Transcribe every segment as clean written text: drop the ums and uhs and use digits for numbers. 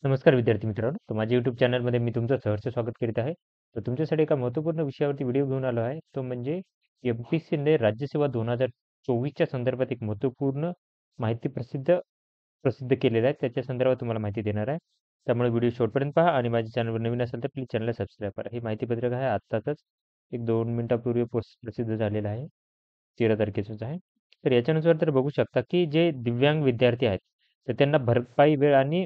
नमस्कार विद्यार्थी मित्रांनो. तर माझ्या YouTube चॅनलमध्ये मी तुमचं सहर्ष स्वागत करीत आहे. तर तुमच्यासाठी एका महत्त्वपूर्ण विषयावरती व्हिडिओ घेऊन आलो आहे. तो म्हणजे एम-पी-एस-सीने राज्यसेवा 2024च्या संदर्भात एक महत्त्वपूर्ण माहिती प्रसिद्ध प्रसिद्ध केलेलं आहे. त्याच्या संदर्भात तुम्हाला माहिती देणार आहे. त्यामुळे व्हिडिओ शेवटपर्यंत पहा आणि माझ्या चॅनलवर नवीन असेल तर प्लीज चॅनलला सबस्क्राईब करा. हे माहितीपत्रक आहे आत्ताच एक 2 मिनिटापूर्वी प्रसिद्ध झालेलं आहे. 13 तारखेचंच आहे. तर याच्यानुसार तर बघू शकता, की जे दिव्यांग विद्यार्थी आहेत, तर त्यांना भरपाई वेळ आणि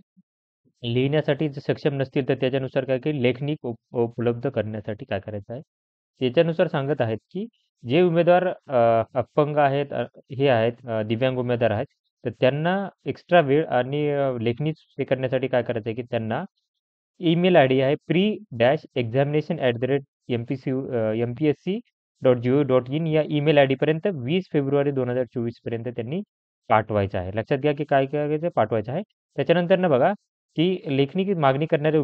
लिहिण्यासाठी जर सक्षम नसतील, तर त्याच्यानुसार काय काही लेखनिक उपलब्ध करण्यासाठी काय करायचं आहे. त्याच्यानुसार सांगत आहेत, की जे उमेदवार अपंग आहेत, हे आहेत दिव्यांग उमेदवार आहेत, तर त्यांना एक्स्ट्रा वेळ आणि लेखनी हे करण्यासाठी काय करायचं आहे, की त्यांना ईमेल आयडी आहे pre-examination@mpsc.go.in या ईमेल आयडीपर्यंत 20 फेब्रुवारी 2024 पर्यंत त्यांनी पाठवायचं आहे. लक्षात घ्या, की काय करायचं पाठवायचं आहे. त्याच्यानंतर बघा, की लेखनी मागणी करणाऱ्या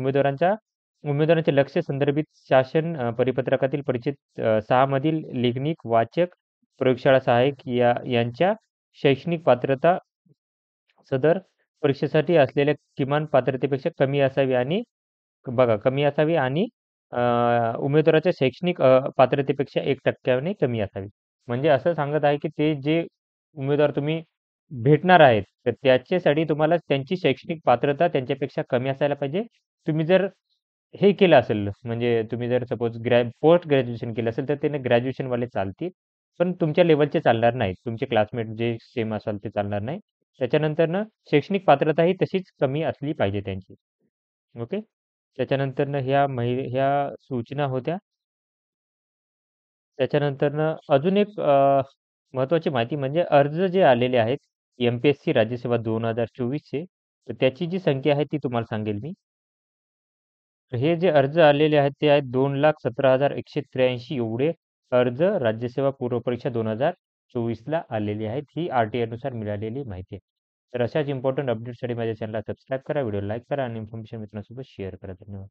उमेदवारांचे लक्ष संदर्भित शासन परिपत्रकातील परिच्छेद 6 मधील लेखनिक, वाचक, प्रयोगशाळा सहाय्यक यांच्या शैक्षणिक पात्रता सदर परीक्षेसाठी असलेल्या किमान पात्रतेपेक्षा कमी असावी आणि बघा कमी असावी आणि अ, उमेदवाराच्या शैक्षणिक पात्रतेपेक्षा 1% कमी असावी. म्हणजे असं सांगत आहे, की ते जे उमेदवार तुम्ही भेटणार आहेत, तर त्याच्यासाठी तुम्हाला त्यांची शैक्षणिक पात्रता त्यांच्यापेक्षा कमी असायला पाहिजे. तुम्ही जर हे केलं असेल, म्हणजे तुम्ही जर सपोज पोस्ट ग्रॅज्युएशन केलं असेल, तर त्याने ग्रॅज्युएशनवाले चालतील. पण तुमच्या लेव्हलचे चालणार नाहीत. तुमचे क्लासमेट जे सेम असाल ते चालणार नाही. त्याच्यानंतरनं शैक्षणिक पात्रता ही तशीच कमी असली पाहिजे त्यांची. ओके. त्याच्यानंतरनं ह्या सूचना होत्या. त्याच्यानंतरनं अजून एक महत्त्वाची माहिती म्हणजे अर्ज जे आलेले आहेत, एम-पी-एस-सी राज्यसेवा 2024 चे, तर त्याची जी संख्या आहे ती तुम्हाला सांगेल मी. हे जे अर्ज आलेले आहेत ते आहेत 2,17,183 एवढे अर्ज राज्यसेवा पूर्व परीक्षा 2024 ला आलेले आहेत. ही आर-टी-आयनुसार मिळालेली माहिती आहे. तर अशाच इम्पोर्टंट अपडेट्ससाठी माझ्या चॅनलला सबस्क्राईब करा, व्हिडिओ लाईक करा आणि इन्फॉर्मेशन मित्रांसोबत शेअर करा. धन्यवाद.